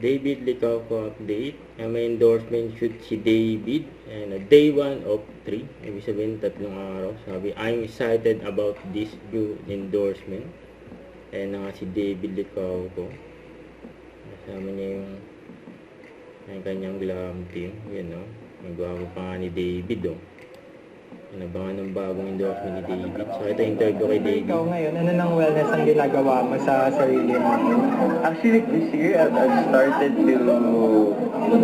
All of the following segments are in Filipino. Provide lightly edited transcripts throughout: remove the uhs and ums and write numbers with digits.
David Licauco update. May endorsement shoot si David. And day 1 of 3. Ibig sabihin, 3 araw. Sabi, I'm excited about this new endorsement. Ayan na nga si David Licauco. Kasama niya yung kanyang glam team. Yan o. Magbago pa nga ni David o. Inabangan ng bagong endorsement ni David. So, ito interview kay David. Ikaw ngayon, ano ng wellness ang ginagawa mo sa sarili mo? Actually, this year, I've started to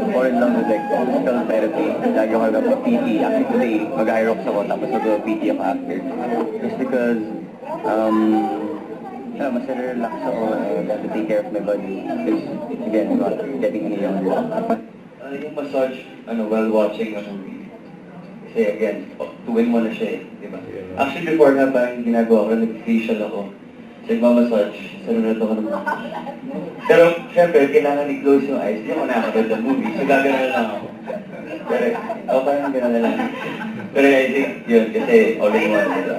fall in love with like physical therapy. Lagi ako nag-PT. Actually, today, mag-Hyrox ako, tapos mag-PT ako after. Just because, mas relax ako and I have to take care of my body. Because, again, getting any younger. Yung massage, while watching a movie. Kasi again, tuwing mo na siya eh, di ba? Actually, before nga parang ginagawa ko, nag-facial ako. So, nagmamassage, sarunod ako ng movie. Pero, syempre, kailangan i-close yung eyes. Hindi ako nakakabad ng movie, so gagano'n lang ako. Pero, parang gano'n na lang. Pero I think yun, kasi all in one, di ba?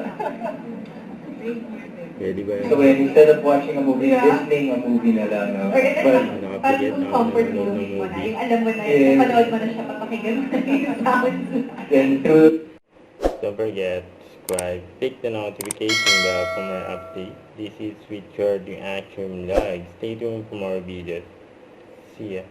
Pwede ba yun? So, instead of watching a movie, listening a movie na lang. Nakapigyan ako comfort ng movie mo na. movie. Yung alam mo na, yung panood mo na siya, papakinggan mo na yung sounds. Then, through Don't forget, subscribe, click the notification bell for more updates. This is Richard, yung Action Vlog. Stay tuned for more videos. See ya.